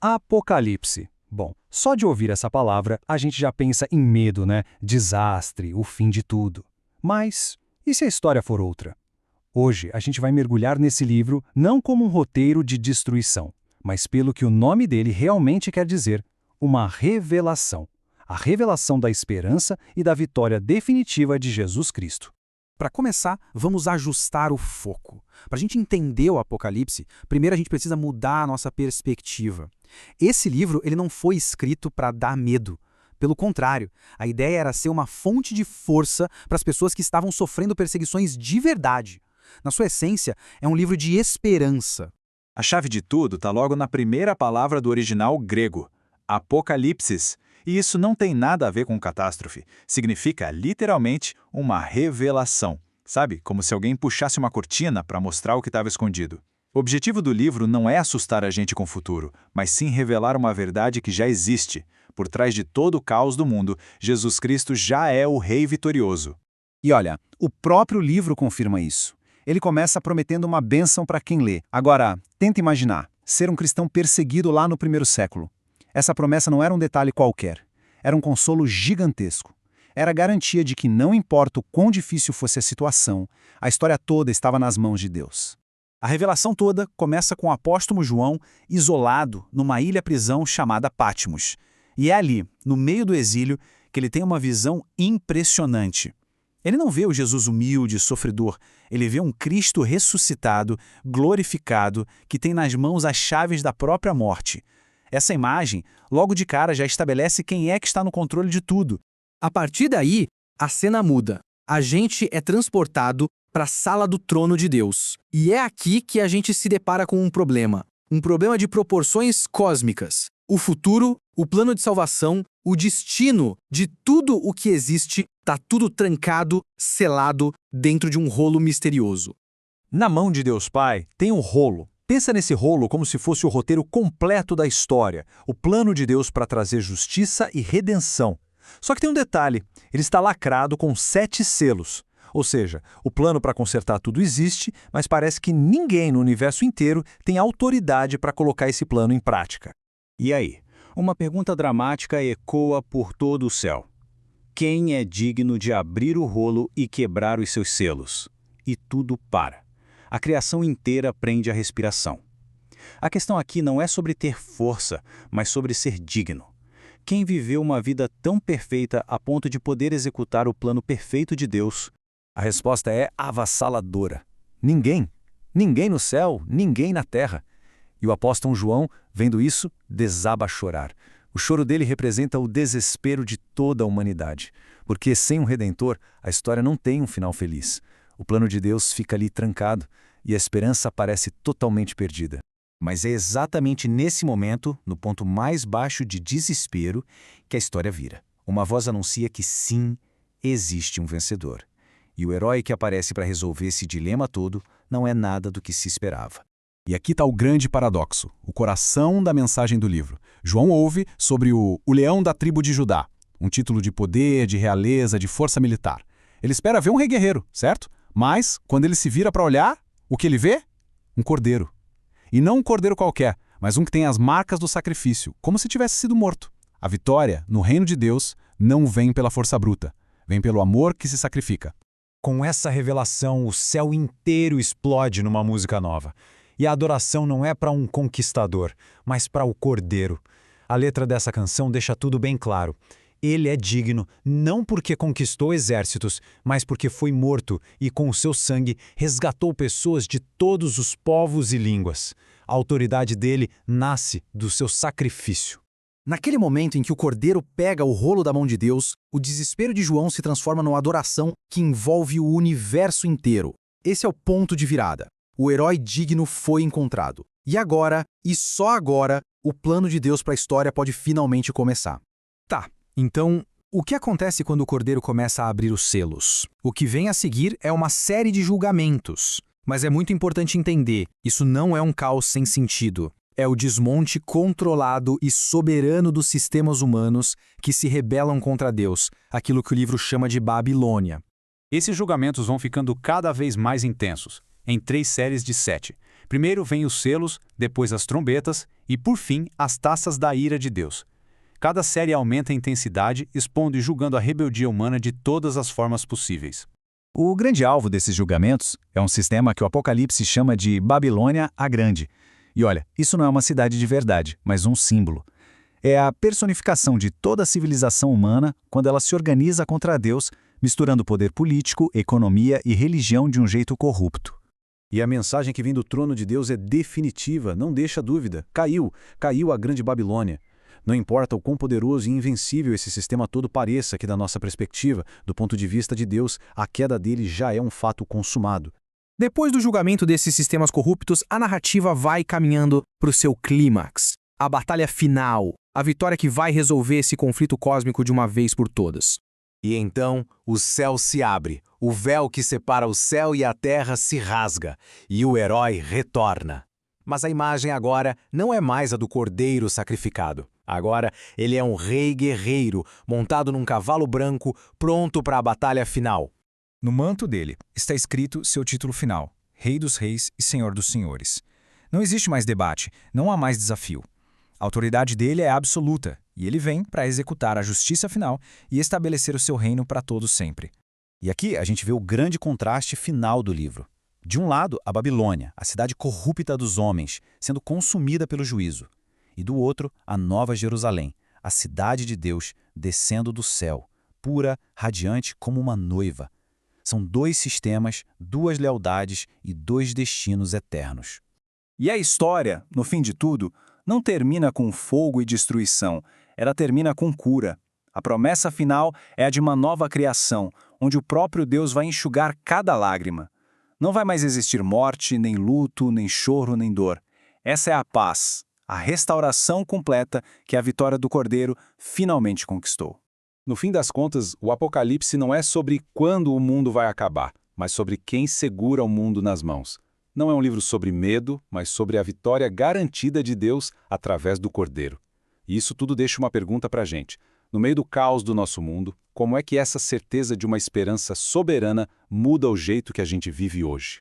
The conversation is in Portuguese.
Apocalipse. Bom, só de ouvir essa palavra, a gente já pensa em medo, né? Desastre, o fim de tudo. Mas, e se a história for outra? Hoje, a gente vai mergulhar nesse livro não como um roteiro de destruição, mas pelo que o nome dele realmente quer dizer, uma revelação. A revelação da esperança e da vitória definitiva de Jesus Cristo. Para começar, vamos ajustar o foco. Para a gente entender o Apocalipse, primeiro a gente precisa mudar a nossa perspectiva. Esse livro ele não foi escrito para dar medo. Pelo contrário, a ideia era ser uma fonte de força para as pessoas que estavam sofrendo perseguições de verdade. Na sua essência, é um livro de esperança. A chave de tudo está logo na primeira palavra do original grego, apocalipsis. E isso não tem nada a ver com catástrofe. Significa, literalmente, uma revelação. Sabe? Como se alguém puxasse uma cortina para mostrar o que estava escondido. O objetivo do livro não é assustar a gente com o futuro, mas sim revelar uma verdade que já existe. Por trás de todo o caos do mundo, Jesus Cristo já é o Rei vitorioso. E olha, o próprio livro confirma isso. Ele começa prometendo uma bênção para quem lê. Agora, tenta imaginar, ser um cristão perseguido lá no primeiro século. Essa promessa não era um detalhe qualquer. Era um consolo gigantesco. Era a garantia de que não importa o quão difícil fosse a situação, a história toda estava nas mãos de Deus. A revelação toda começa com o apóstolo João isolado numa ilha-prisão chamada Patmos. E é ali, no meio do exílio, que ele tem uma visão impressionante. Ele não vê o Jesus humilde, sofredor. Ele vê um Cristo ressuscitado, glorificado, que tem nas mãos as chaves da própria morte. Essa imagem, logo de cara, já estabelece quem é que está no controle de tudo. A partir daí, a cena muda. A gente é transportado para a sala do trono de Deus. E é aqui que a gente se depara com um problema. Um problema de proporções cósmicas. O futuro, o plano de salvação, o destino de tudo o que existe, está tudo trancado, selado, dentro de um rolo misterioso. Na mão de Deus Pai tem um rolo. Pensa nesse rolo como se fosse o roteiro completo da história, o plano de Deus para trazer justiça e redenção. Só que tem um detalhe, ele está lacrado com 7 selos. Ou seja, o plano para consertar tudo existe, mas parece que ninguém no universo inteiro tem autoridade para colocar esse plano em prática. E aí? Uma pergunta dramática ecoa por todo o céu. Quem é digno de abrir o rolo e quebrar os seus selos? E tudo para. A criação inteira prende a respiração. A questão aqui não é sobre ter força, mas sobre ser digno. Quem viveu uma vida tão perfeita a ponto de poder executar o plano perfeito de Deus? A resposta é avassaladora. Ninguém. Ninguém no céu, ninguém na terra. E o apóstolo João, vendo isso, desaba a chorar. O choro dele representa o desespero de toda a humanidade. Porque sem um Redentor, a história não tem um final feliz. O plano de Deus fica ali trancado e a esperança parece totalmente perdida. Mas é exatamente nesse momento, no ponto mais baixo de desespero, que a história vira. Uma voz anuncia que sim, existe um vencedor. E o herói que aparece para resolver esse dilema todo não é nada do que se esperava. E aqui está o grande paradoxo, o coração da mensagem do livro. João ouve sobre o leão da tribo de Judá, um título de poder, de realeza, de força militar. Ele espera ver um rei guerreiro, certo? Mas, quando ele se vira para olhar, o que ele vê? Um cordeiro. E não um cordeiro qualquer, mas um que tem as marcas do sacrifício, como se tivesse sido morto. A vitória, no reino de Deus, não vem pela força bruta, vem pelo amor que se sacrifica. Com essa revelação, o céu inteiro explode numa música nova. E a adoração não é para um conquistador, mas para o Cordeiro. A letra dessa canção deixa tudo bem claro. Ele é digno não porque conquistou exércitos, mas porque foi morto e com o seu sangue resgatou pessoas de todos os povos e línguas. A autoridade dele nasce do seu sacrifício. Naquele momento em que o cordeiro pega o rolo da mão de Deus, o desespero de João se transforma numa adoração que envolve o universo inteiro. Esse é o ponto de virada. O herói digno foi encontrado. E agora, e só agora, o plano de Deus para a história pode finalmente começar. Tá, então, o que acontece quando o cordeiro começa a abrir os selos? O que vem a seguir é uma série de julgamentos. Mas é muito importante entender, isso não é um caos sem sentido. É o desmonte controlado e soberano dos sistemas humanos que se rebelam contra Deus, aquilo que o livro chama de Babilônia. Esses julgamentos vão ficando cada vez mais intensos, em 3 séries de 7. Primeiro vêm os selos, depois as trombetas e, por fim, as taças da ira de Deus. Cada série aumenta a intensidade, expondo e julgando a rebeldia humana de todas as formas possíveis. O grande alvo desses julgamentos é um sistema que o Apocalipse chama de Babilônia a Grande. E olha, isso não é uma cidade de verdade, mas um símbolo. É a personificação de toda a civilização humana quando ela se organiza contra Deus, misturando poder político, economia e religião de um jeito corrupto. E a mensagem que vem do trono de Deus é definitiva, não deixa dúvida. Caiu a grande Babilônia. Não importa o quão poderoso e invencível esse sistema todo pareça que da nossa perspectiva, do ponto de vista de Deus, a queda dele já é um fato consumado. Depois do julgamento desses sistemas corruptos, a narrativa vai caminhando para o seu clímax. A batalha final, a vitória que vai resolver esse conflito cósmico de uma vez por todas. E então o céu se abre, o véu que separa o céu e a terra se rasga, e o herói retorna. Mas a imagem agora não é mais a do cordeiro sacrificado. Agora ele é um rei guerreiro, montado num cavalo branco, pronto para a batalha final. No manto dele está escrito seu título final, Rei dos Reis e Senhor dos Senhores. Não existe mais debate, não há mais desafio. A autoridade dele é absoluta, e ele vem para executar a justiça final e estabelecer o seu reino para todos sempre. E aqui a gente vê o grande contraste final do livro. De um lado, a Babilônia, a cidade corrupta dos homens, sendo consumida pelo juízo. E do outro, a Nova Jerusalém, a cidade de Deus, descendo do céu, pura, radiante como uma noiva. São dois sistemas, duas lealdades e dois destinos eternos. E a história, no fim de tudo, não termina com fogo e destruição, ela termina com cura. A promessa final é a de uma nova criação, onde o próprio Deus vai enxugar cada lágrima. Não vai mais existir morte, nem luto, nem choro, nem dor. Essa é a paz, a restauração completa que a vitória do Cordeiro finalmente conquistou. No fim das contas, o Apocalipse não é sobre quando o mundo vai acabar, mas sobre quem segura o mundo nas mãos. Não é um livro sobre medo, mas sobre a vitória garantida de Deus através do Cordeiro. E isso tudo deixa uma pergunta para a gente. No meio do caos do nosso mundo, como é que essa certeza de uma esperança soberana muda o jeito que a gente vive hoje?